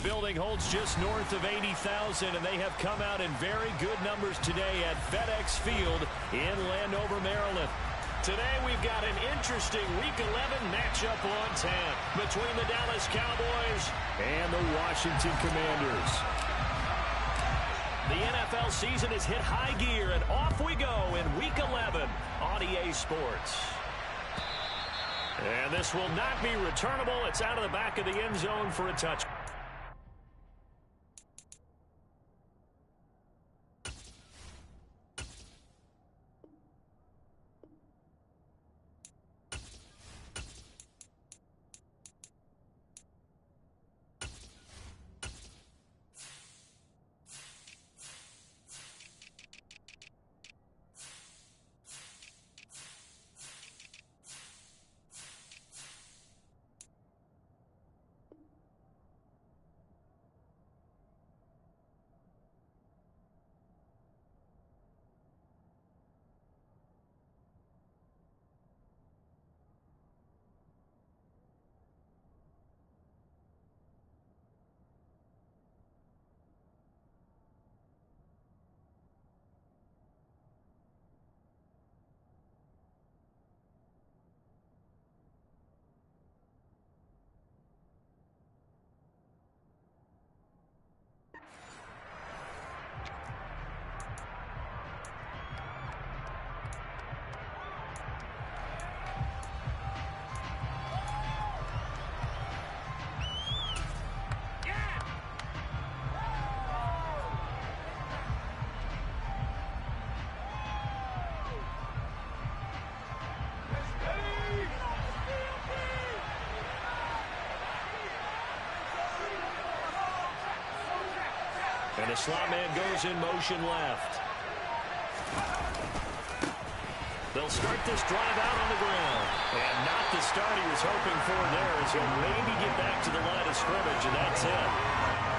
building holds just north of 80,000, and they have come out in very good numbers today at FedEx Field in Landover, Maryland. Today we've got an interesting Week 11 matchup on tap between the Dallas Cowboys and the Washington Commanders. The NFL season has hit high gear, and off we go in Week 11 on EA Sports. And this will not be returnable. It's out of the back of the end zone for a touchdown. And the slot man goes in motion left. They'll start this drive out on the ground. And not the start he was hoping for there, as he'll maybe get back to the line of scrimmage, and that's it.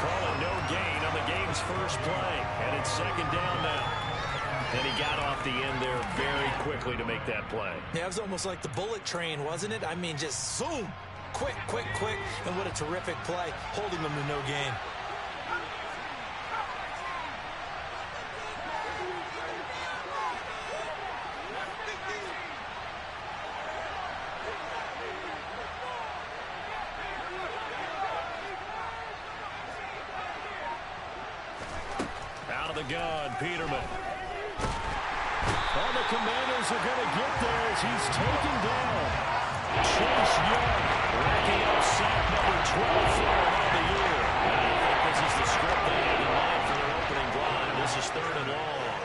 Call it no gain on the game's first play. And it's second down now. And he got off the end there very quickly to make that play. Yeah, it was almost like the bullet train, wasn't it? I mean, just zoom. Quick, quick, quick. And what a terrific play, holding them to no gain. Gun, Peterman. All the Commanders are going to get there as he's taken down. Chase Young racking up sack number 12 for him on the year. I think this is the script they had in mind for their opening drive. This is third and long.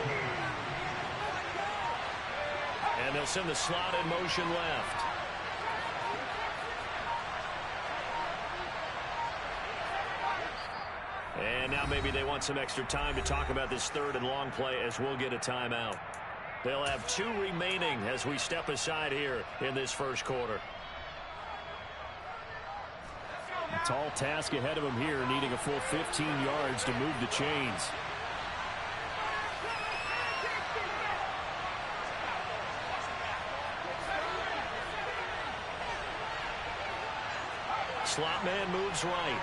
And they'll send the slot in motion left. And now maybe they want some extra time to talk about this third and long play, as we'll get a timeout. They'll have 2 remaining as we step aside here in this first quarter. A tall task ahead of him here, needing a full 15 yards to move the chains. Slot man moves right.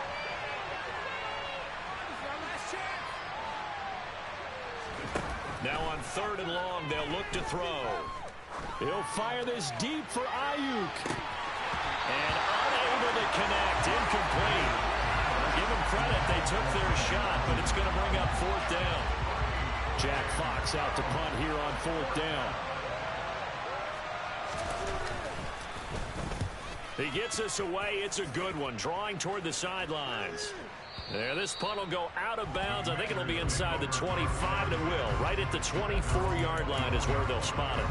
Now on third and long, they'll look to throw. He'll fire this deep for Ayuk. And unable to connect, incomplete. Give them credit, they took their shot, but it's going to bring up fourth down. Jack Fox out to punt here on fourth down. He gets us away. It's a good one, drawing toward the sidelines. There, this punt will go out of bounds. I think it'll be inside the 25, and it will. Right at the 24-yard line is where they'll spot it.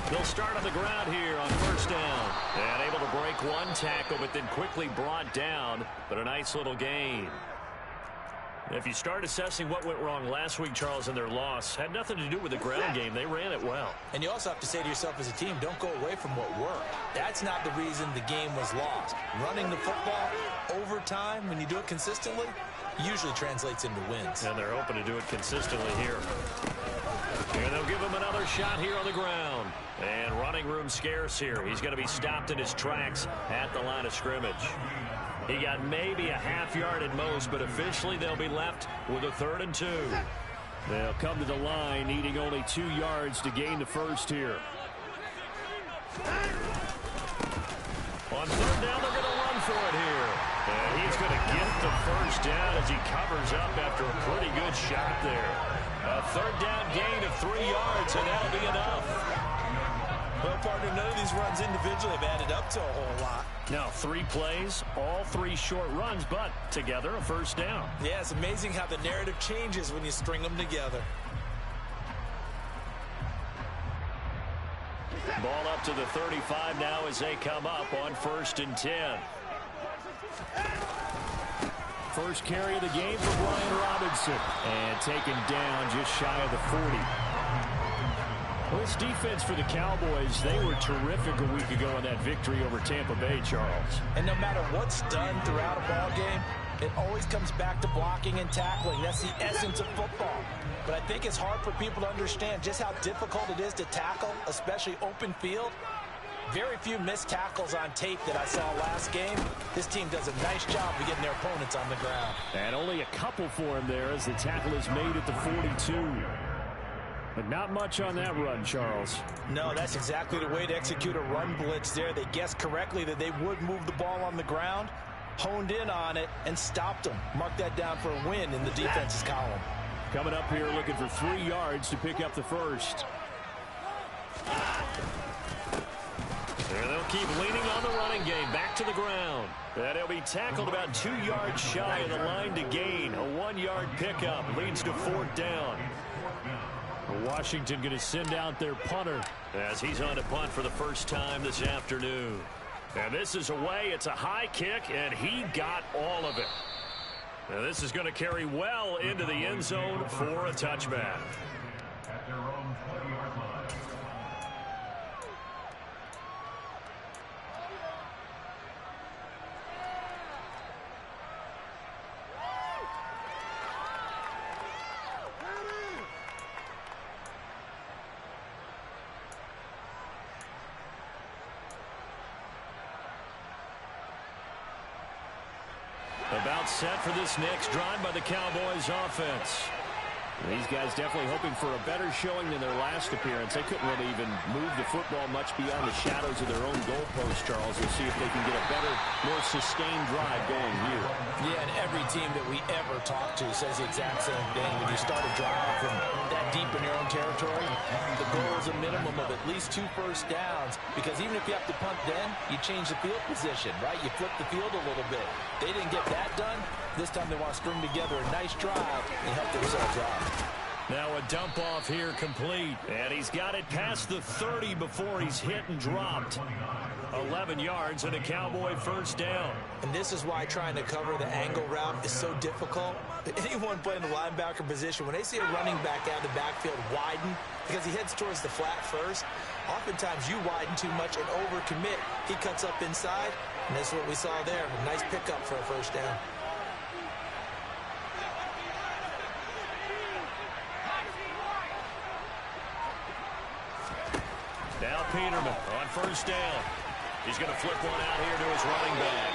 They'll start on the ground here on first down. And able to break one tackle, but then quickly brought down. But a nice little gain. If you start assessing what went wrong last week, Charles, in their loss, had nothing to do with the ground game. They ran it well. And you also have to say to yourself as a team, don't go away from what worked. That's not the reason the game was lost. Running the football over time, when you do it consistently, usually translates into wins. And they're hoping to do it consistently here. And they'll give him another shot here on the ground. And running room scarce here. He's going to be stopped in his tracks at the line of scrimmage. He got maybe a half yard at most, but officially they'll be left with a 3rd and 2. They'll come to the line needing only 2 yards to gain the first here. On 3rd down, they're going to run for it here. And he's going to get the first down as he covers up after a pretty good shot there. A 3rd down gain of 3 yards, and that'll be enough. Well, partner, none of these runs individually have added up to a whole lot. Now, 3 plays, all 3 short runs, but together a first down. Yeah, it's amazing how the narrative changes when you string them together. Ball up to the 35 now as they come up on 1st and 10. First carry of the game for Brian Robinson. And taken down just shy of the 40. Well, this defense for the Cowboys, they were terrific a week ago in that victory over Tampa Bay, Charles. And no matter what's done throughout a ball game, it always comes back to blocking and tackling. That's the essence of football. But I think it's hard for people to understand just how difficult it is to tackle, especially open field. Very few missed tackles on tape that I saw last game. This team does a nice job of getting their opponents on the ground. And only a couple for him there as the tackle is made at the 42. But not much on that run, Charles. No, that's exactly the way to execute a run blitz there. They guessed correctly that they would move the ball on the ground, honed in on it, and stopped them. Mark that down for a win in the defense's column. Coming up here looking for 3 yards to pick up the first. And they'll keep leaning on the running game. Back to the ground. And he'll be tackled about 2 yards shy of the line to gain. A 1-yard pickup leads to 4th down. Washington going to send out their punter as he's on to punt for the first time this afternoon. And this is away. It's a high kick, and he got all of it. Now this is going to carry well into the end zone for a touchback. At their own 20-yard line. About set for this next drive by the Cowboys offense. These guys definitely hoping for a better showing than their last appearance. They couldn't really even move the football much beyond the shadows of their own goalpost, Charles. We'll see if they can get a better, more sustained drive going here. Yeah, and every team that we ever talk to says the exact same thing. When you start a drive from that deep in your own territory, the goal is a minimum of at least 2 first downs, because even if you have to punt then, you change the field position, right? You flip the field a little bit. They didn't get that done. This time they want to string together a nice drive and help themselves out. Now a dump off here complete. And he's got it past the 30 before he's hit and dropped. 11 yards and a Cowboy first down. And this is why trying to cover the angle route is so difficult. Anyone playing the linebacker position, when they see a running back out of the backfield widen because he heads towards the flat first, oftentimes you widen too much and overcommit. He cuts up inside, and that's what we saw there. A nice pickup for a first down. Now Peterman on first down. He's going to flip one out here to his running back.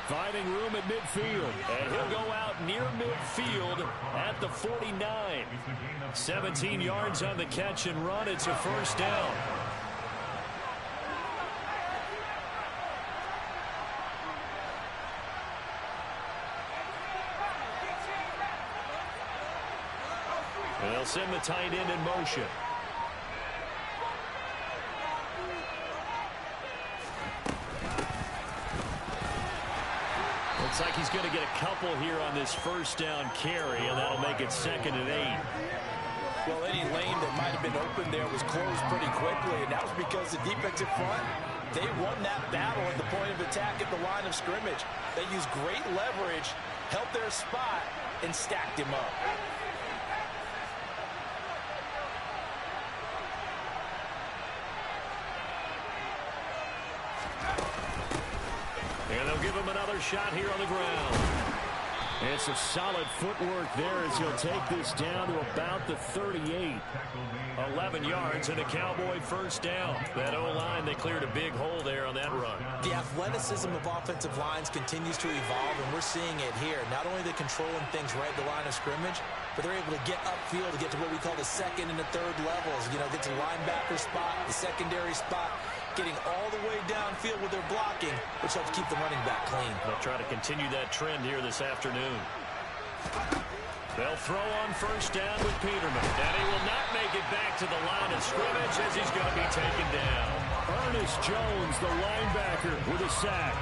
Finding room at midfield. And he'll go out near midfield at the 49. 17 yards on the catch and run. It's a first down. And they'll send the tight end in motion. Looks like he's going to get a couple here on this first down carry, and that'll make it 2nd and 8. Well, any lane that might have been open there was closed pretty quickly, and that was because the defensive front, they won that battle at the point of attack at the line of scrimmage. They used great leverage held their spot, and stacked him up. And they'll give him another shot here on the ground. It's a solid footwork there as he'll take this down to about the 38. 11 yards and a Cowboy first down. That O-line, they cleared a big hole there on that run. The athleticism of offensive lines continues to evolve, and we're seeing it here. Not only are they controlling things right at the line of scrimmage, but they're able to get upfield to get to what we call the second and the third levels. You know, get to the linebacker spot, the secondary spot, getting all the way downfield with their blocking, which helps keep the running back clean. They'll try to continue that trend here this afternoon. They'll throw on first down with Peterman. And he will not make it back to the line of scrimmage as he's going to be taken down. Ernest Jones, the linebacker, with a sack.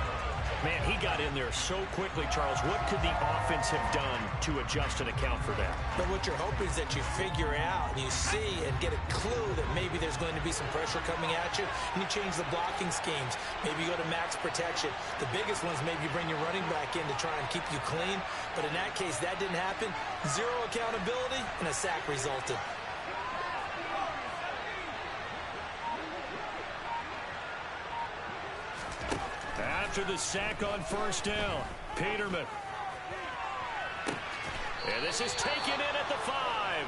Man, he got in there so quickly, Charles. What could the offense have done to adjust and account for that? But what you're hoping is that you figure out and you see and get a clue that maybe there's going to be some pressure coming at you, and you change the blocking schemes. Maybe you go to max protection. The biggest ones, maybe you bring your running back in to try and keep you clean. But in that case, that didn't happen. Zero accountability, and a sack resulted. After the sack on first down, Peterman. And this is taken in at the 5.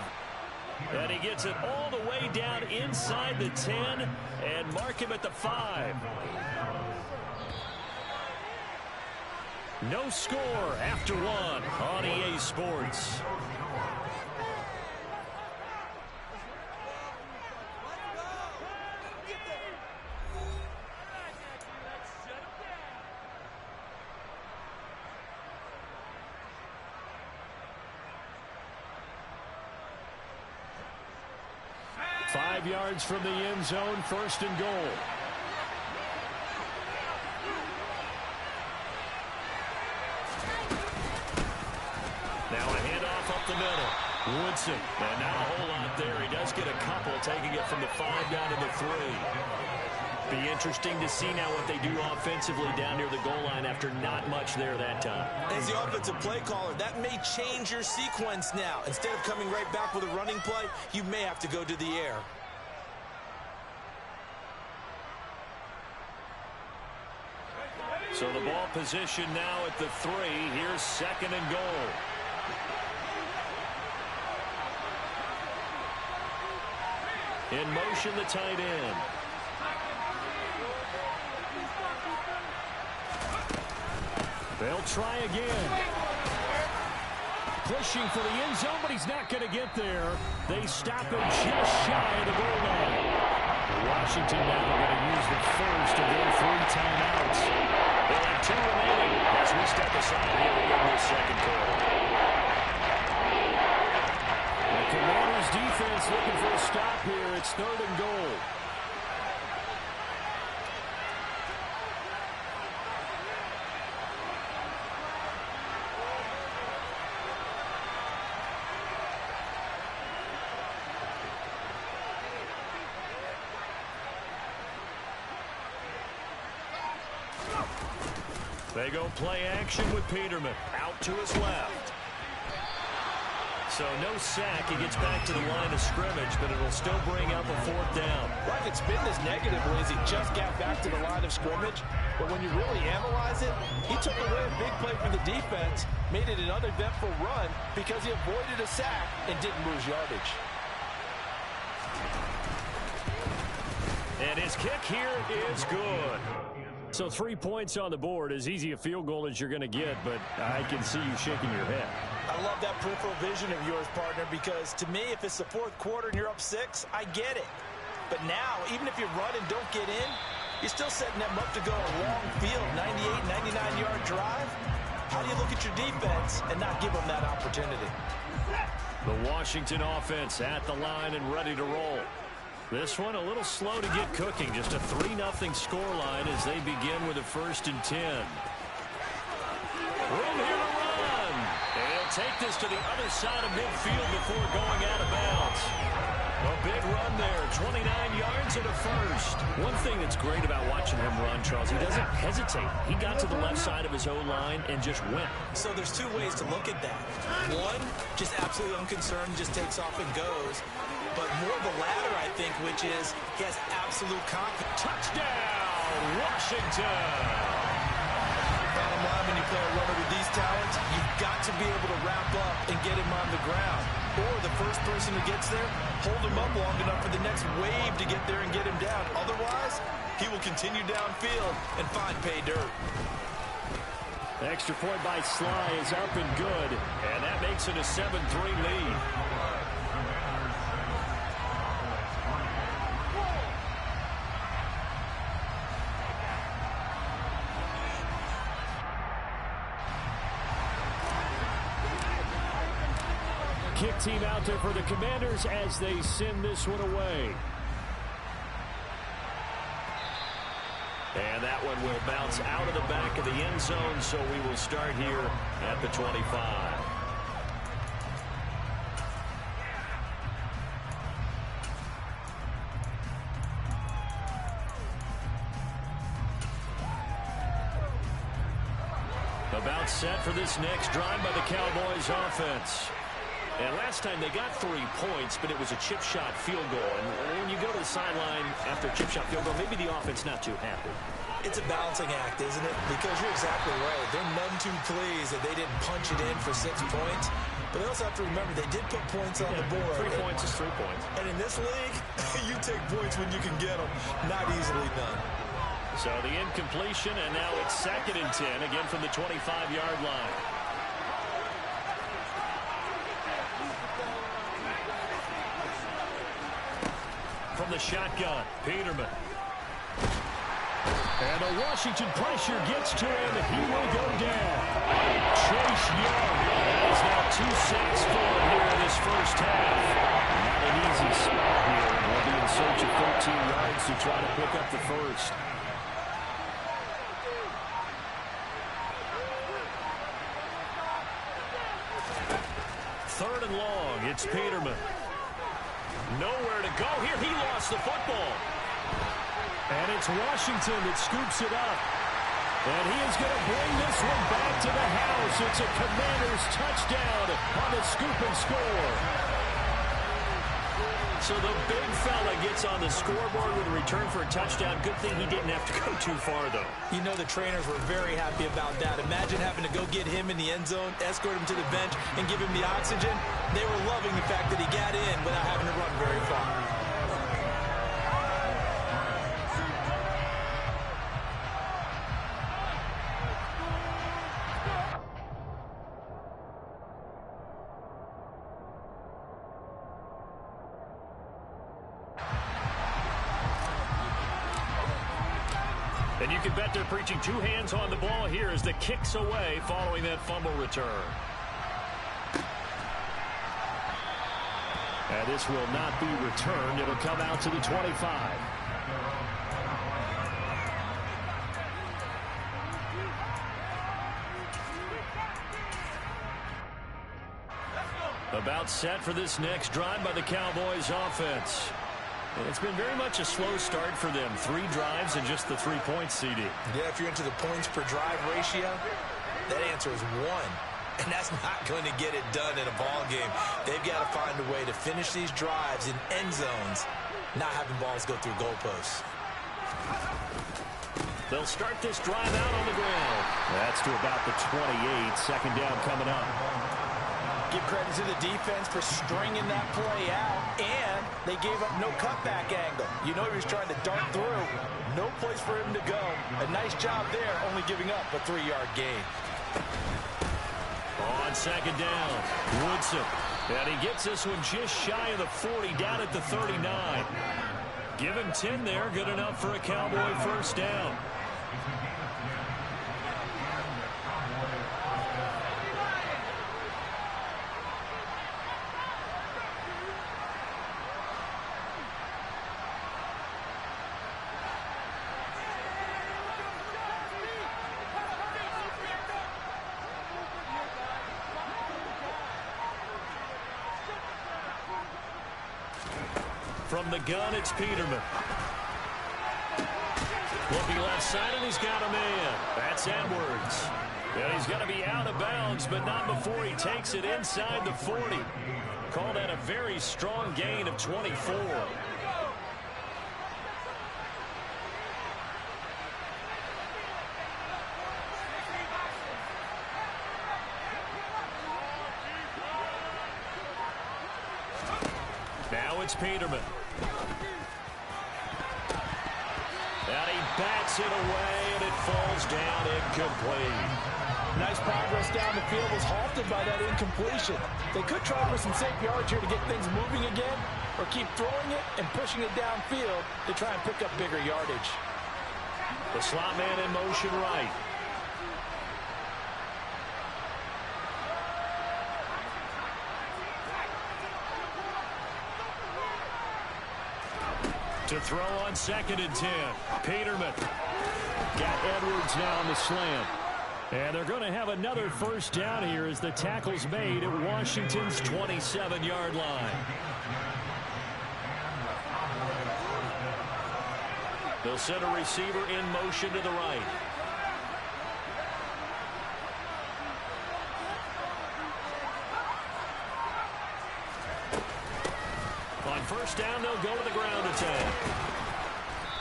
And he gets it all the way down inside the 10 and mark him at the 5. No score after 1 on EA Sports. Yards from the end zone, first and goal. Now a handoff up the middle. Woodson, and not a whole lot there. He does get a couple, taking it from the 5 down to the 3. Be interesting to see now what they do offensively down near the goal line after not much there that time. As the offensive play caller, that may change your sequence now. Instead of coming right back with a running play, you may have to go to the air. So the ball position now at the 3. Here's second and goal. In motion, the tight end. They'll try again. Pushing for the end zone, but he's not going to get there. They stop him just shy of the goal line. Washington now going to use the first of their 3 timeouts. They'll have 2 remaining as we step aside here in this second quarter. The Commanders defense looking for a stop here. It's 3rd and goal. They go play action with Peterman out to his left. So no sack. He gets back to the line of scrimmage, but it'll still bring up a 4th down. Right, it's been this negatively as he just got back to the line of scrimmage. But when you really analyze it, he took away a big play from the defense, made it an uneventful run because he avoided a sack and didn't lose yardage. And his kick here is good. So 3 points on the board, as easy a field goal as you're going to get, but I can see you shaking your head. I love that peripheral vision of yours, partner, because to me, if it's the 4th quarter and you're up 6, I get it. But now, even if you run and don't get in, you're still setting them up to go a long field, 98, 99-yard drive. How do you look at your defense and not give them that opportunity? The Washington offense at the line and ready to roll. This one a little slow to get cooking. Just a 3-0 scoreline as they begin with a 1st and 10. Room here to run. And he'll take this to the other side of midfield before going out of bounds. A big run there, 29 yards and a first. One thing that's great about watching him run, Charles, he doesn't hesitate. He got to the left side of his O-line and just went. So there's two ways to look at that. One, just absolutely unconcerned, just takes off and goes. But more the latter, I think, which is he has absolute confidence. Touchdown, Washington! Bottom line, when you play a runner with these talents, you've got to be able to wrap up and get him on the ground. Or the first person who gets there, hold him up long enough for the next wave to get there and get him down. Otherwise, he will continue downfield and find pay dirt. The extra point by Sly is up and good, and that makes it a 7-3 lead. Kick team out there for the Commanders as they send this one away. And that one will bounce out of the back of the end zone, so we will start here at the 25. About set for this next drive by the Cowboys offense. And last time they got 3 points, but it was a chip shot field goal. And when you go to the sideline after a chip shot field goal, maybe the offense not too happy. It's a balancing act, isn't it? Because you're exactly right. They're none too pleased that they didn't punch it in for 6 points. But they also have to remember they did put points on the board. 3 points is 3 points. And in this league, you take points when you can get them. Not easily done. So the incompletion, and now it's 2nd and 10, again from the 25-yard line. From the shotgun, Peterman. And the Washington pressure gets to him. He will go down. Chase Young has now 2 sacks for him here in this first half. Not an easy spot here. We'll be in search of 13 yards to try to pick up the first. Third and long, it's Peterman. Nowhere to go here. He lost the football. And it's Washington that scoops it up. And he is going to bring this one back to the house. It's a Commanders touchdown on the scoop and score. So the big fella gets on the scoreboard with a return for a touchdown. Good thing he didn't have to go too far, though. You know the trainers were very happy about that. Imagine having to go get him in the end zone, escort him to the bench, and give him the oxygen. They were loving the fact that he got in without having to run very far. And you can bet they're preaching 2 hands on the ball here as the kick's away following that fumble return. And this will not be returned. It'll come out to the 25. About set for this next drive by the Cowboys offense. It's been very much a slow start for them. 3 drives and just the 3 points, CD. Yeah, if you're into the points per drive ratio, that answer is 1. And that's not going to get it done in a ball game. They've got to find a way to finish these drives in end zones, not having balls go through goalposts. They'll start this drive out on the ground. That's to about the 28. 2nd down coming up. Give credit to the defense for stringing that play out, and they gave up no cutback angle. You know he was trying to dart through. No place for him to go. A nice job there, only giving up a 3-yard gain. On 2nd down, Woodson. And he gets this one just shy of the 40, down at the 39. Give him 10 there, good enough for a Cowboy first down. From the gun, it's Peterman. Looking left side, and he's got a man. That's Edwards. And he's going to be out of bounds, but not before he takes it inside the 40. Call that a very strong gain of 24. Now it's Peterman. And he bats it away, and it falls down incomplete. Nice progress down the field was halted by that incompletion. They could try for some safe yards here to get things moving again, or keep throwing it and pushing it downfield to try and pick up bigger yardage. The slot man in motion right. To throw on 2nd and 10. Peterman. Got Edwards now on the slant. And they're going to have another first down here as the tackle's made at Washington's 27-yard line. They'll send a receiver in motion to the right. On first down, they'll go to the ground attack.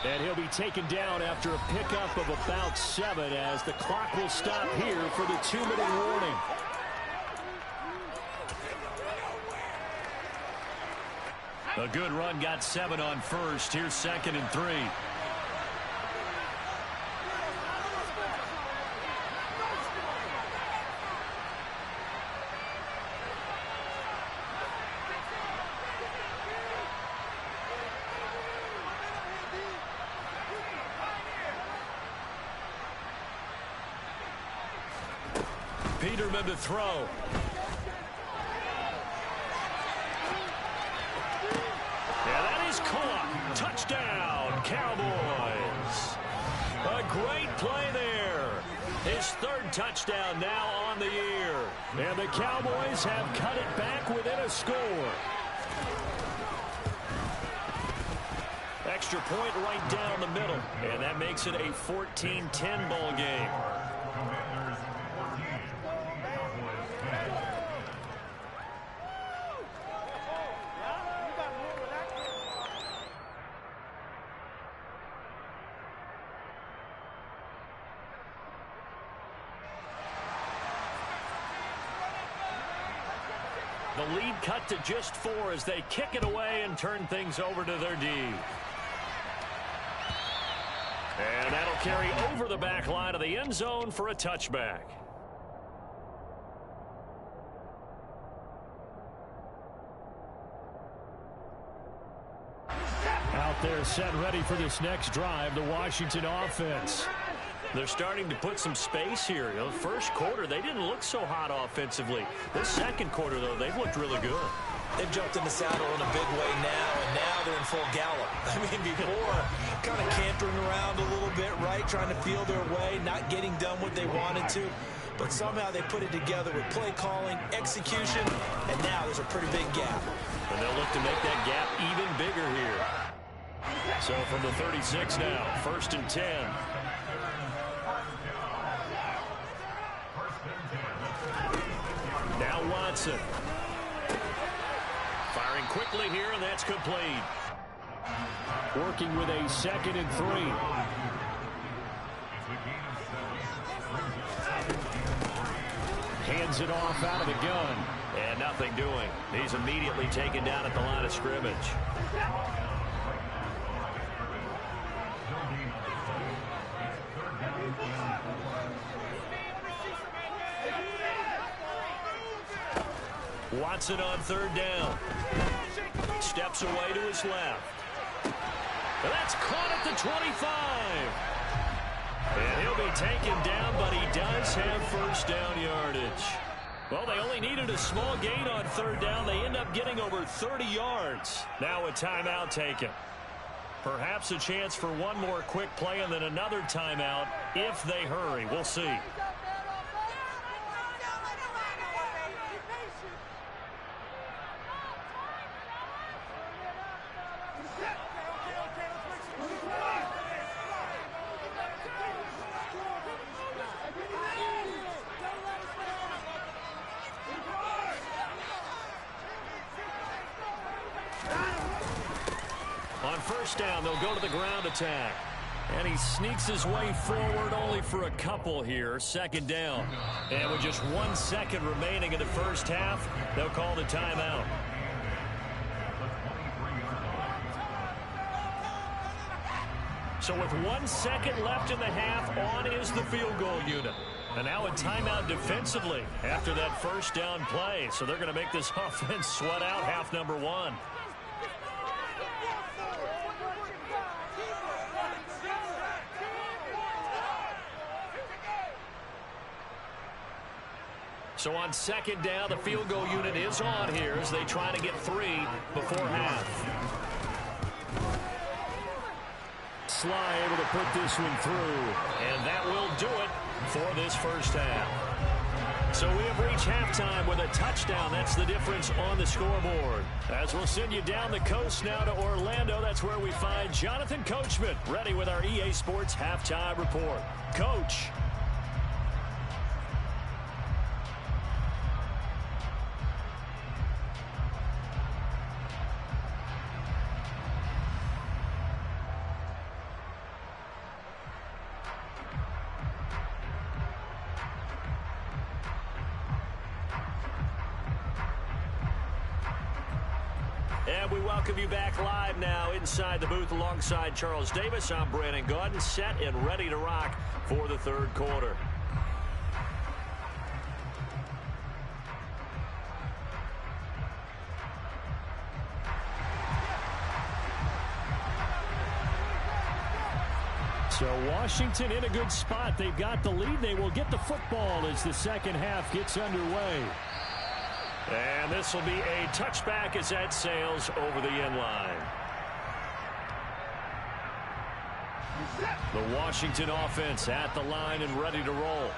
And he'll be taken down after a pickup of about 7 as the clock will stop here for the 2-minute warning. A good run got 7 on first. Here's 2nd and 3. Peterman to throw. Yeah, that is caught. Touchdown, Cowboys. A great play there. His 3rd touchdown now on the year. And the Cowboys have cut it back within a score. Extra point right down the middle. And that makes it a 14-10 ball game. The lead cut to just 4 as they kick it away and turn things over to their D. And that'll carry over the back line of the end zone for a touchback. Out there set ready for this next drive, the Washington offense. They're starting to put some space here. You know, first quarter, they didn't look so hot offensively. This second quarter, though, they've looked really good. They've jumped in the saddle in a big way now, and now they're in full gallop. I mean, before, kind of cantering around a little bit, right, trying to feel their way, not getting done what they wanted to. But somehow they put it together with play calling, execution, and now there's a pretty big gap. And they'll look to make that gap even bigger here. So from the 36 now, 1st and 10. Now Watson. Firing quickly here, and that's complete. Working with a 2nd and 3. Hands it off out of the gun. And nothing doing. He's immediately taken down at the line of scrimmage. Watson on 3rd down. Steps away to his left. And that's caught at the 25. And he'll be taken down, but he does have first down yardage. Well, they only needed a small gain on 3rd down. They end up getting over 30 yards. Now a timeout taken. Perhaps a chance for one more quick play and then another timeout if they hurry. We'll see. first down. They'll go to the ground attack. And he sneaks his way forward only for a couple here. Second down. And with just 1 second remaining in the first half, they'll call the timeout. So with 1 second left in the half, on is the field goal unit. And now a timeout defensively after that first down play. So they're going to make this offense sweat out half number one. So on second down, the field goal unit is on here as they try to get 3 before half. Sly able to put this one through, and that will do it for this first half. So we have reached halftime with a touchdown. That's the difference on the scoreboard. As we'll send you down the coast now to Orlando, that's where we find Jonathan Coachman ready with our EA Sports Halftime Report. Coach. And we welcome you back live now inside the booth alongside Charles Davis. I'm Brandon Gaudin, set and ready to rock for the third quarter. So Washington in a good spot. They've got the lead. They will get the football as the second half gets underway. And this will be a touchback as that sails over the end line. The Washington offense at the line and ready to roll.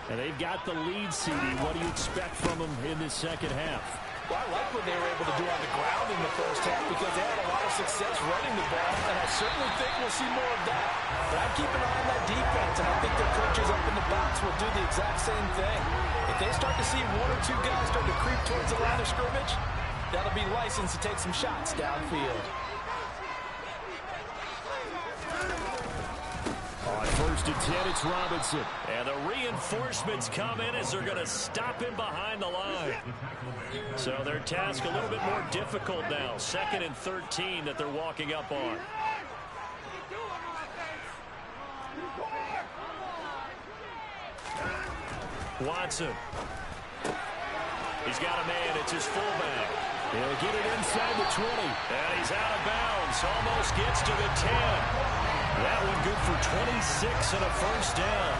And they've got the lead, CD. What do you expect from them in this second half? Well, I like what they were able to do on the ground in the first half because they had a lot of success running the ball, and I certainly think we'll see more of that. But I keep an eye on that defense, and I think their coaches up in the box will do the exact same thing. If they start to see 1 or 2 guys start to creep towards the line of scrimmage, that'll be licensed to take some shots downfield. On first and 10, it's Robinson. And the reinforcements come in as they're going to stop him behind the line. So their task a little bit more difficult now. 2nd and 13 that they're walking up on. Watson. He's got a man. It's his fullback. He'll get it inside the 20. And he's out of bounds. Almost gets to the 10. That one good for 26 and a first down.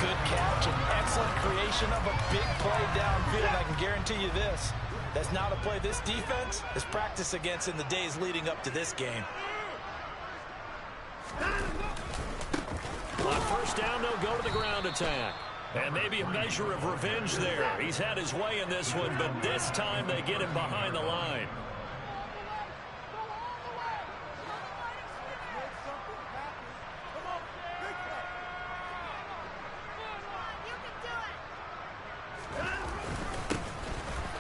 Good catch and excellent creation of a big play downfield. I can guarantee you this. That's not a play this defense has practiced against in the days leading up to this game. On first down, they'll go to the ground attack. And maybe a measure of revenge there. He's had his way in this one, but this time they get him behind the line.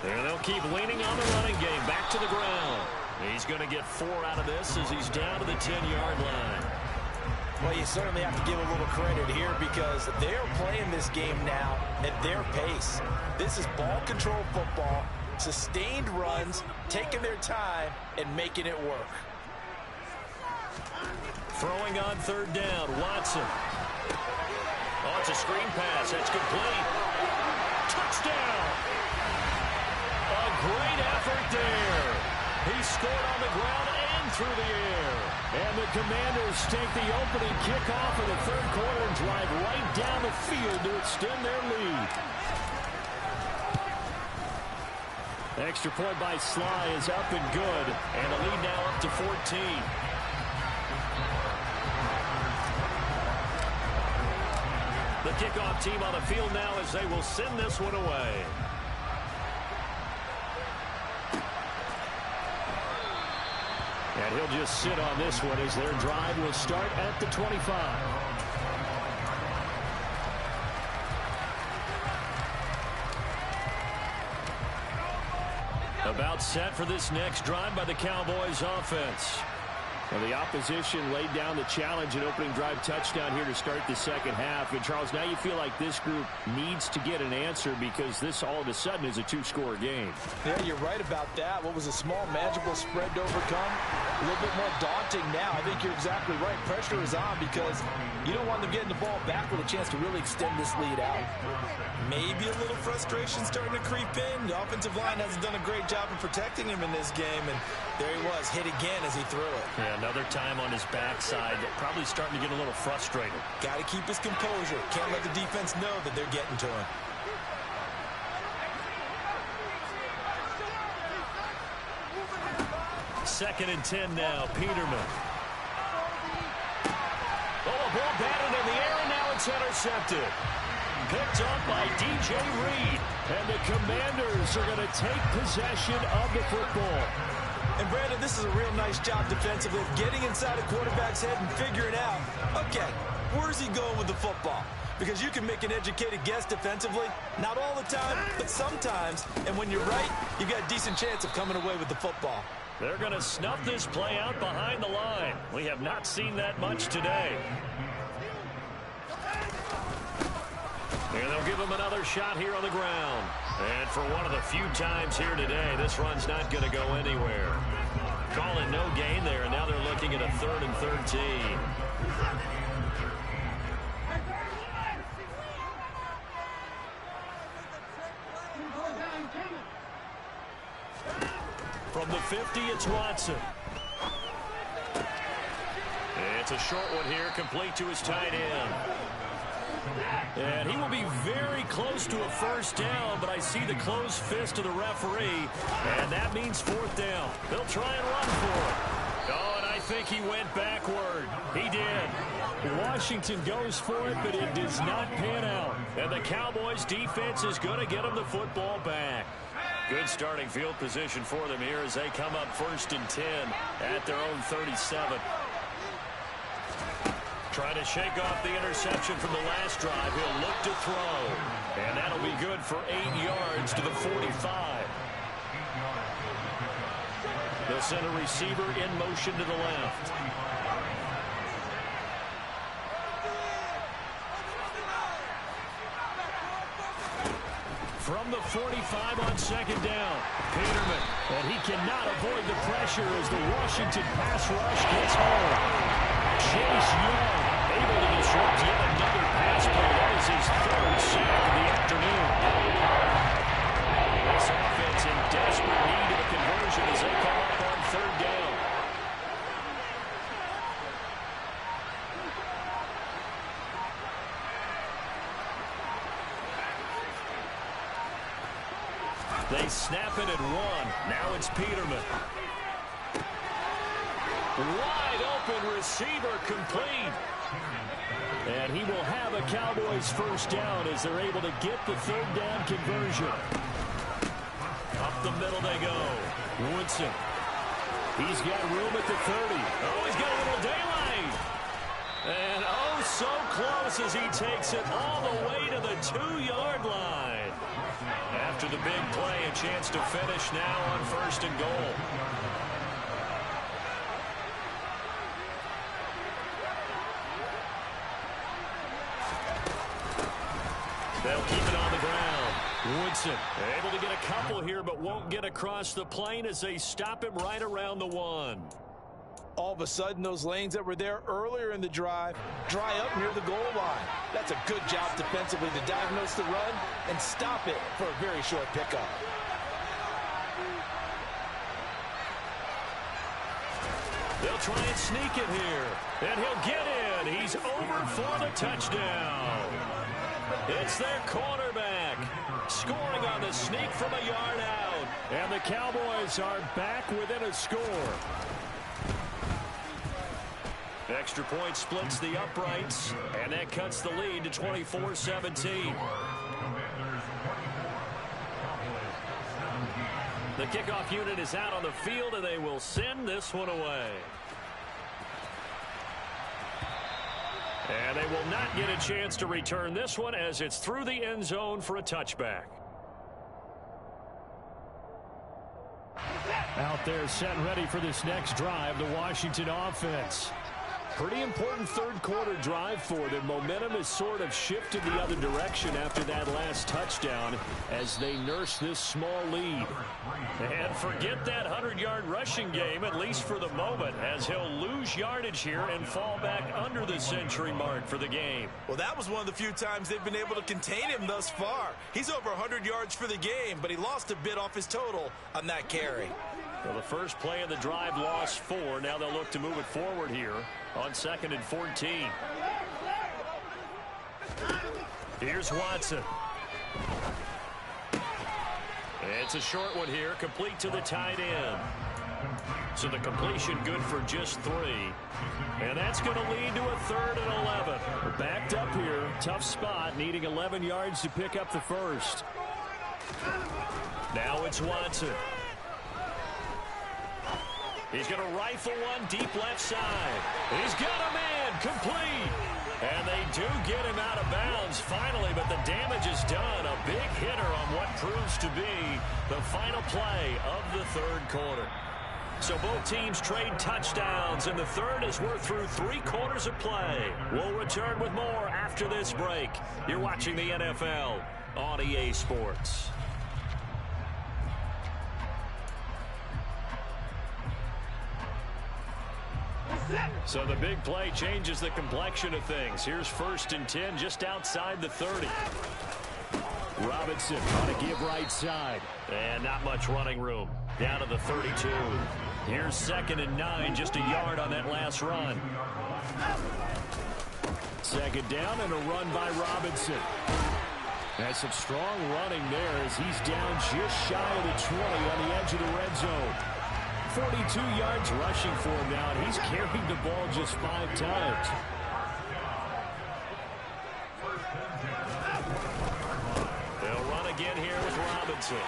And they'll keep leaning on the running game. Back to the ground. He's going to get 4 out of this as he's down to the 10-yard line. Well, you certainly have to give a little credit here because they're playing this game now at their pace. This is ball control football, sustained runs, taking their time, and making it work. Throwing on third down, Watson. Oh, it's a screen pass. That's complete. Touchdown! A great effort there. He scored on the ground and through the air. And the Commanders take the opening kickoff of the third quarter and drive right down the field to extend their lead. Extra point by Sly is up and good. And the lead now up to 14. The kickoff team on the field now as they will send this one away. And he'll just sit on this one as their drive will start at the 25. About set for this next drive by the Cowboys offense. Well, the opposition laid down the challenge and opening drive touchdown here to start the second half. And, Charles, now you feel like this group needs to get an answer because this all of a sudden is a two-score game. Yeah, you're right about that. What was a small, manageable spread to overcome? A little bit more daunting now. I think you're exactly right. Pressure is on because you don't want them getting the ball back with a chance to really extend this lead out. Maybe a little frustration starting to creep in. The offensive line hasn't done a great job of protecting him in this game, and there he was, hit again as he threw it. Yeah, another time on his backside, probably starting to get a little frustrated. Got to keep his composure. Can't let the defense know that they're getting to him. Second and 10 now, Peterman. Oh, a ball batted in the air, and now it's intercepted. Picked up by DJ Reed. And the Commanders are going to take possession of the football. And, Brandon, this is a real nice job defensively, getting inside a quarterback's head and figuring out, okay, where's he going with the football? Because you can make an educated guess defensively, not all the time, but sometimes. And when you're right, you've got a decent chance of coming away with the football. They're going to snuff this play out behind the line. We have not seen that much today. And they'll give him another shot here on the ground. And for one of the few times here today, this run's not going to go anywhere. Calling no gain there, and now they're looking at a 3rd and 13. From the 50, it's Watson. It's a short one here, complete to his tight end. And he will be very close to a first down, but I see the closed fist of the referee, and that means 4th down. They'll try and run for it. Oh, and I think he went backward. He did. Washington goes for it, but it does not pan out. And the Cowboys defense is going to get them the football back. Good starting field position for them here as they come up 1st and 10 at their own 37. Trying to shake off the interception from the last drive. He'll look to throw. And that'll be good for 8 yards to the 45. They'll send a receiver in motion to the left. From the 45 on 2nd down, Peterman. And he cannot avoid the pressure as the Washington pass rush gets home. Chase Young able to disrupt yet another pass play. That is his 3rd sack of the afternoon. This offense in desperate need of a conversion as they come up on 3rd down. They snap it at 1. Now it's Peterman. Wide open receiver complete. And he will have a Cowboys first down as they're able to get the 3rd down conversion. Up the middle they go. Woodson. He's got room at the 30. Oh, he's got a little daylight. And oh, so close as he takes it all the way to the 2-yard line. After the big play, a chance to finish now on 1st and goal. They'll keep it on the ground. Woodson able to get a couple here, but won't get across the plane as they stop him right around the 1. All of a sudden, those lanes that were there earlier in the drive dry up near the goal line. That's a good job defensively to diagnose the run and stop it for a very short pickup. They'll try and sneak it here. And he'll get in. He's over for the touchdown. It's their quarterback scoring on the sneak from a yard out. And the Cowboys are back within a score. Extra point splits the uprights, and that cuts the lead to 24-17. The kickoff unit is out on the field, and they will send this one away. And they will not get a chance to return this one as it's through the end zone for a touchback. Out there set and ready for this next drive, the Washington offense. Pretty important third quarter drive for them. Momentum has sort of shifted the other direction after that last touchdown as they nurse this small lead. And forget that 100-yard rushing game, at least for the moment, as he'll lose yardage here and fall back under the century mark for the game. Well, that was one of the few times they've been able to contain him thus far. He's over 100 yards for the game, but he lost a bit off his total on that carry. Well, the first play of the drive lost 4. Now they'll look to move it forward here on 2nd and 14. Here's Watson. It's a short one here, complete to the tight end. So the completion good for just 3. And that's going to lead to a 3rd and 11. We're backed up here, tough spot, needing 11 yards to pick up the first. Now it's Watson. He's going to rifle one deep left side. He's got a man, complete. And they do get him out of bounds finally, but the damage is done. A big hitter on what proves to be the final play of the third quarter. So both teams trade touchdowns, and the third as we're through 3 quarters of play. We'll return with more after this break. You're watching the NFL on EA Sports. So the big play changes the complexion of things. Here's 1st and 10 just outside the 30. Robinson on a give right side. And not much running room. Down to the 32. Here's 2nd and 9, just a yard on that last run. 2nd down and a run by Robinson. That's some strong running there as he's down just shy of the 20 on the edge of the red zone. 42 yards rushing for him now, and he's carried the ball just 5 times. They'll run again here with Robinson.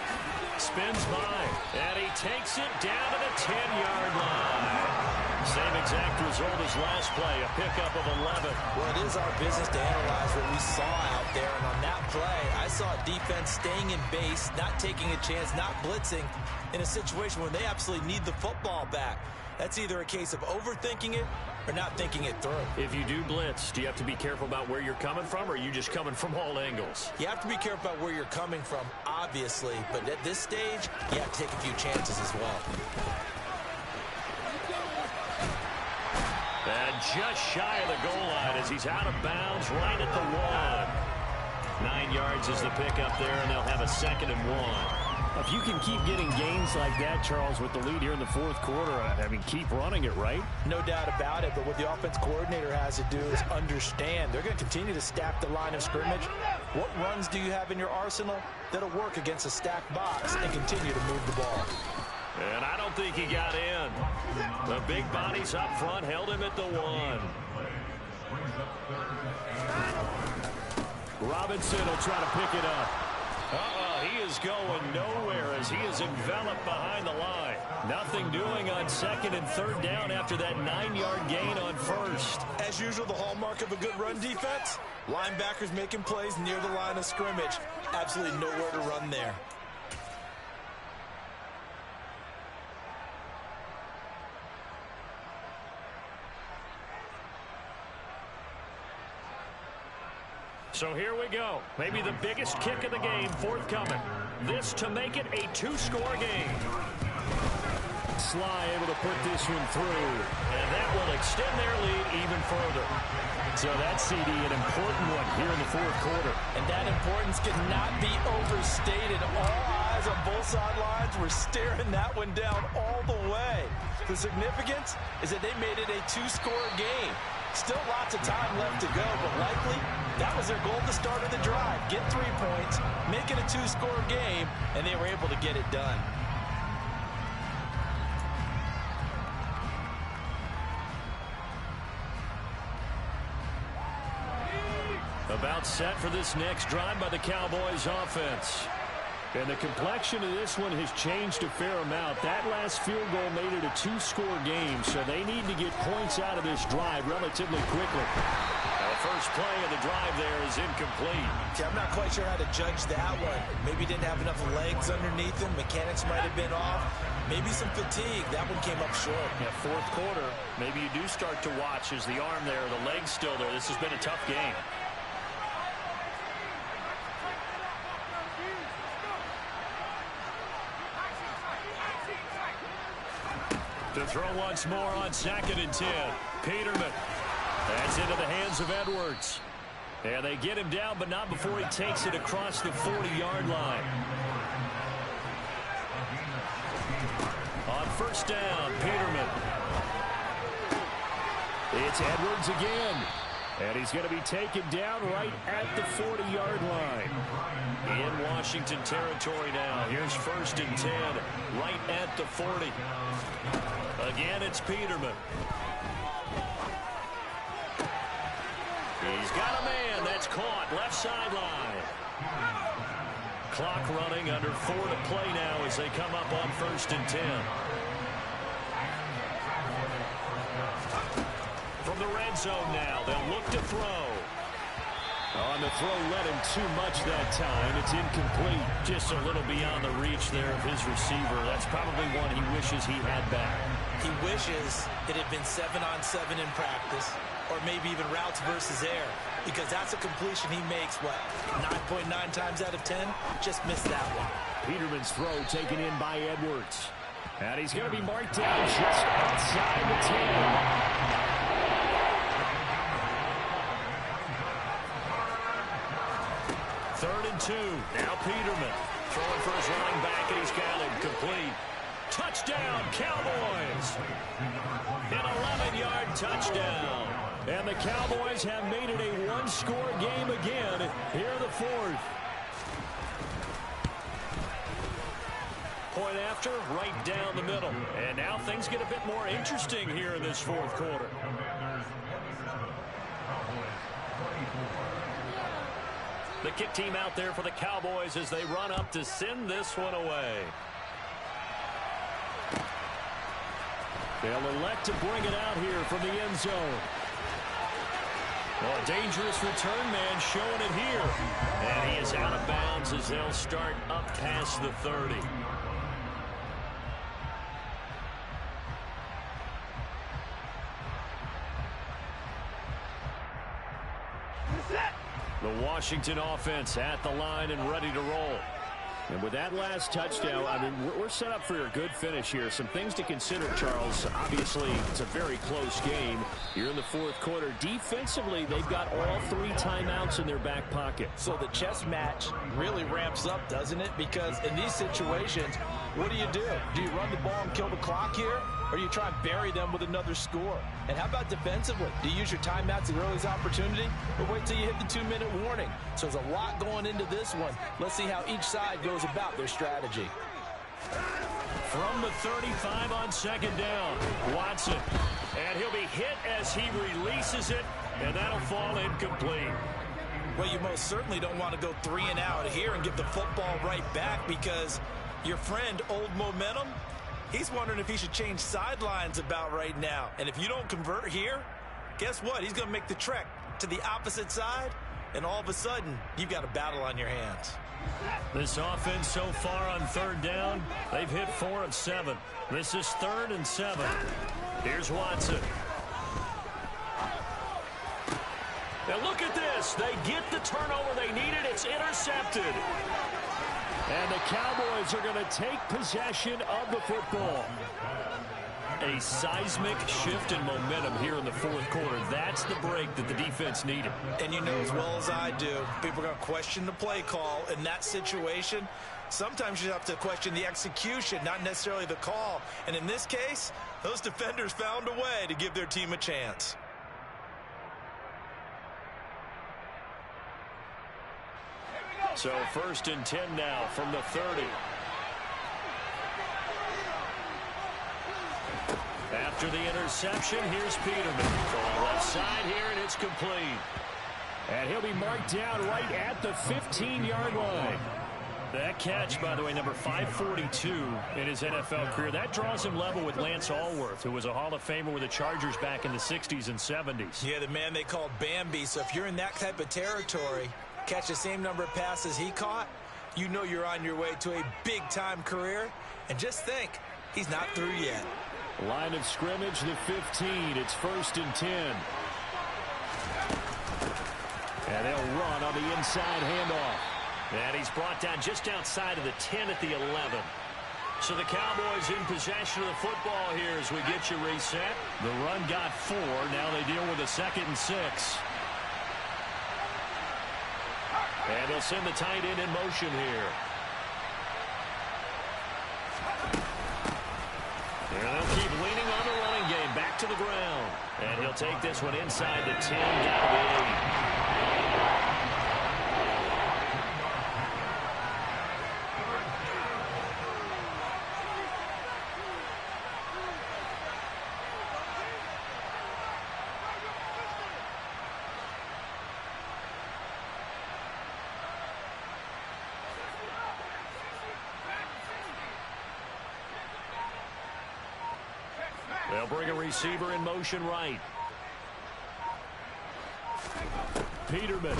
Spins by, and he takes it down to the 10-yard line. Same exact result as last play, a pickup of 11. Well, it is our business to analyze what we saw out there, and on that play, I saw defense staying in base, not taking a chance, not blitzing in a situation where they absolutely need the football back. That's either a case of overthinking it or not thinking it through. If you do blitz, do you have to be careful about where you're coming from, or are you just coming from all angles? You have to be careful about where you're coming from, obviously, but at this stage, you have to take a few chances as well. And just shy of the goal line as he's out of bounds right at the 1. 9 yards is the pickup there, and they'll have a 2nd and 1. If you can keep getting gains like that, Charles, with the lead here in the 4th quarter, I mean, keep running it, right? No doubt about it, but what the offense coordinator has to do is understand they're going to continue to stack the line of scrimmage. What runs do you have in your arsenal that'll work against a stacked box and continue to move the ball? And I don't think he got in. The big bodies up front held him at the 1. Robinson will try to pick it up. He is going nowhere as he is enveloped behind the line. Nothing doing on 2nd and 3rd down after that 9-yard gain on 1st. As usual, the hallmark of a good run defense, linebackers making plays near the line of scrimmage. Absolutely nowhere to run there. So here we go. Maybe the biggest kick of the game forthcoming. This to make it a 2-score game. Sly able to put this one through. And that will extend their lead even further. So that CD, an important one here in the 4th quarter. And that importance cannot be overstated. All eyes on both sidelines were staring that one down all the way. The significance is that they made it a 2-score game. Still lots of time left to go, but likely that was their goal at the start of the drive. Get 3 points, make it a 2-score game, and they were able to get it done. About set for this next drive by the Cowboys offense. And the complexion of this one has changed a fair amount. That last field goal made it a 2-score game, so they need to get points out of this drive relatively quickly. A first play of the drive there is incomplete. See, I'm not quite sure how to judge that one. Maybe he didn't have enough legs underneath him. Mechanics might have been off. Maybe some fatigue. That one came up short. Yeah, fourth quarter, maybe you do start to watch as the arm there, the leg's still there. This has been a tough game. To throw once more on 2nd and 10. Peterman. That's into the hands of Edwards. And they get him down, but not before he takes it across the 40-yard line. On first down, Peterman. It's Edwards again. And he's going to be taken down right at the 40-yard line. In Washington territory now. Here's 1st and 10, right at the 40. Again, it's Peterman. He's got a man. That's caught. Left sideline. Clock running, under 4 to play now as they come up on 1st and 10. From the red zone now, they'll look to throw. On the throw, let him too much that time. It's incomplete. Just a little beyond the reach there of his receiver. That's probably one he wishes he had back. He wishes it had been 7-on-7 in practice, or maybe even routes versus air, because that's a completion he makes, what, 9.9 times out of 10? Just missed that one. Peterman's throw taken in by Edwards. And he's going to be marked down just outside the 10. Third and 2. Now Peterman throwing for his running back, and he's got him complete. Touchdown, Cowboys! An 11-yard touchdown. And the Cowboys have made it a one-score game again here in the 4th. Point after, right down the middle. And now things get a bit more interesting here in this 4th quarter. The kick team out there for the Cowboys as they run up to send this one away. They'll elect to bring it out here from the end zone. Well, a dangerous return man showing it here. And he is out of bounds as they'll start up past the 30. The Washington offense at the line and ready to roll. And with that last touchdown, I mean, we're set up for a good finish here. Some things to consider, Charles. Obviously, it's a very close game. You're in the 4th quarter. Defensively, they've got all 3 timeouts in their back pocket. So the chess match really ramps up, doesn't it? Because in these situations, what do? Do you run the ball and kill the clock here? Or you try and bury them with another score? And how about defensively? Do you use your timeouts at the earliest opportunity? Or wait till you hit the 2-minute warning? So there's a lot going into this one. Let's see how each side goes about their strategy. From the 35 on 2nd down, Watson. And he'll be hit as he releases it, and that'll fall incomplete. Well, you most certainly don't want to go 3 and out here and give the football right back, because your friend, Old Momentum, he's wondering if he should change sidelines about right now. And if you don't convert here, guess what? He's going to make the trek to the opposite side, and all of a sudden, you've got a battle on your hands. This offense so far on 3rd down, they've hit 4 of 7. This is 3rd and 7. Here's Watson. Now look at this. They get the turnover they needed. It's intercepted. And the Cowboys are going to take possession of the football. A seismic shift in momentum here in the 4th quarter. That's the break that the defense needed. And you know as well as I do, people are going to question the play call in that situation. Sometimes you have to question the execution, not necessarily the call. And in this case, those defenders found a way to give their team a chance. So 1st and 10 now from the 30. After the interception, here's Peterman. Going left side here, and it's complete. And he'll be marked down right at the 15-yard line. That catch, by the way, number 542 in his NFL career. That draws him level with Lance Allworth, who was a Hall of Famer with the Chargers back in the 60s and 70s. Yeah, the man they called Bambi. So if you're in that type of territory, catch the same number of passes he caught, you know you're on your way to a big-time career. And just think, he's not through yet. Line of scrimmage, the 15. It's 1st and 10. And they'll run on the inside handoff. And he's brought down just outside of the 10 at the 11. So the Cowboys in possession of the football here as we get you reset. The run got 4. Now they deal with a 2nd and 6. And they'll send the tight end in motion here. And they'll keep leaning on the running game. Back to the ground. And he'll take this one inside the 10, down to the 8. They'll bring a receiver in motion right. Peterman.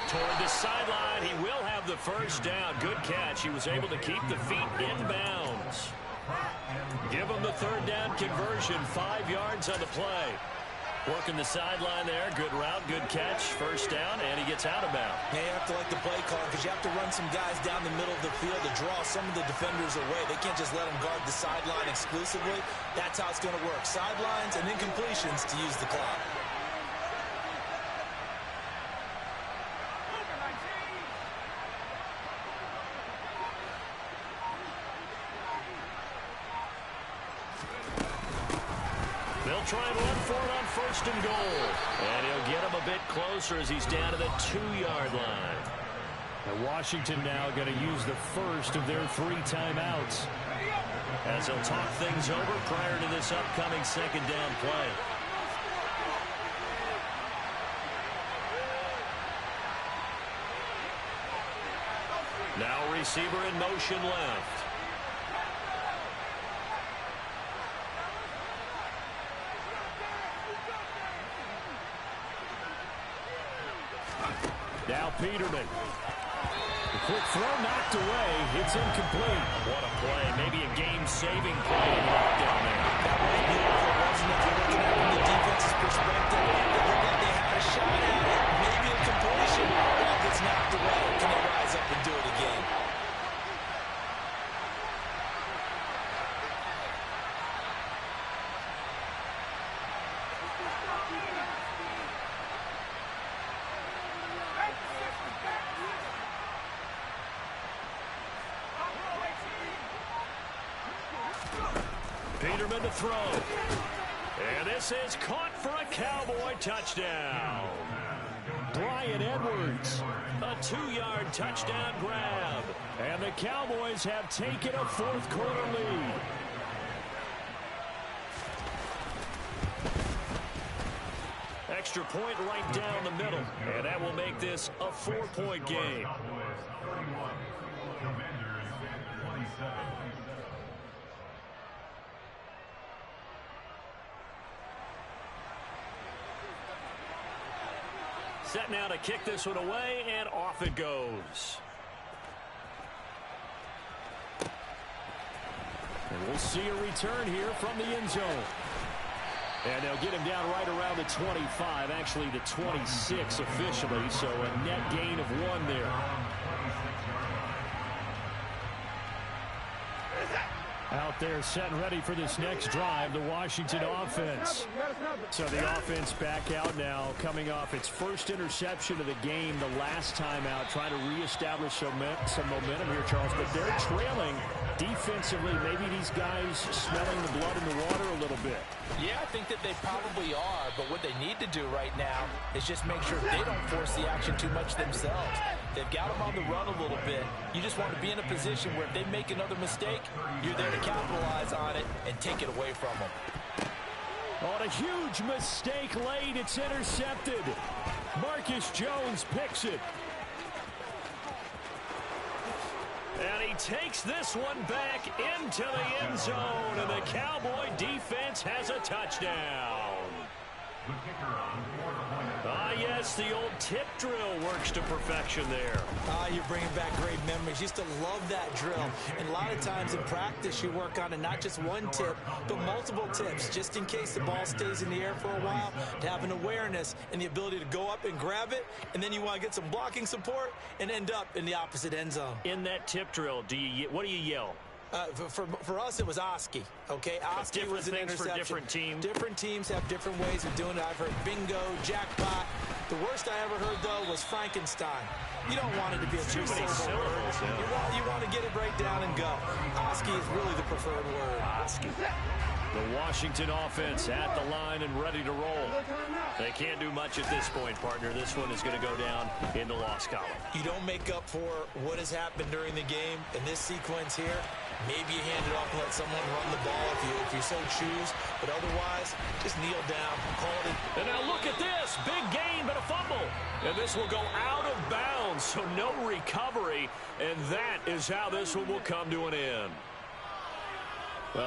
Toward the sideline. He will have the first down. Good catch. He was able to keep the feet inbounds. Give him the 3rd down conversion. 5 yards on the play. Working the sideline there. Good route, good catch. First down, and he gets out of bounds. Yeah, you have to like the play call because you have to run some guys down the middle of the field to draw some of the defenders away. They can't just let them guard the sideline exclusively. That's how it's going to work. Sidelines and incompletions to use the clock. They'll try and run for it on 1st and goal. And he'll get him a bit closer as he's down to the 2-yard line. And Washington now going to use the first of their 3 timeouts as they'll talk things over prior to this upcoming 2nd down play. Now receiver in motion left. Now Peterman. The quick throw knocked away. It's incomplete. What a play. Maybe a game-saving play in lockdown there. That was beautiful, wasn't it? If you're looking at it from the defense's perspective, it looked like they had a shot at it. Maybe a completion. Ball gets knocked away. Can they rise up and do it again? Peterman to throw. And this is caught for a Cowboy touchdown. Bryan Edwards, a 2-yard touchdown grab. And the Cowboys have taken a 4th quarter lead. Extra point right down the middle. And that will make this a 4-point game. Set now to kick this one away, and off it goes. And we'll see a return here from the end zone. And they'll get him down right around the 25, actually the 26 officially, so a net gain of 1 there. Out there set and ready for this next drive, the Washington offense. So the offense back out now, coming off its first interception of the game the last time out, trying to reestablish some momentum here, Charles. But they're trailing defensively. Maybe these guys smelling the blood in the water a little bit. Yeah, I think that they probably are, but what they need to do right now is just make sure they don't force the action too much themselves. They've got them on the run a little bit. You just want to be in a position where if they make another mistake, you're there to capitalize on it and take it away from them. On a huge mistake late, it's intercepted. Marcus Jones picks it. And he takes this one back into the end zone, and the Cowboy defense has a touchdown. The kicker on for the point. Yes, the old tip drill works to perfection there. You're bringing back great memories. Used to love that drill. And a lot of times in practice, you work on it, not just one tip, but multiple tips, just in case the ball stays in the air for a while, to have an awareness and the ability to go up and grab it, and then you want to get some blocking support and end up in the opposite end zone. In that tip drill, what do you yell? For us, it was Oski, okay? Oski was an interception. For different teams. Different teams have different ways of doing it. I've heard bingo, jackpot. The worst I ever heard, though, was Frankenstein. You don't want it to be a too many syllables. Yeah. You want to get it right down and go. Oski is really the preferred word. Oski. The Washington offense at the line and ready to roll. They can't do much at this point, partner. This one is going to go down in the loss column. You don't make up for what has happened during the game in this sequence here. Maybe you hand it off and let someone run the ball if you so choose. But otherwise, just kneel down, call it. And now look at this. Big gain, but a fumble. And this will go out of bounds, so no recovery. And that is how this one will come to an end.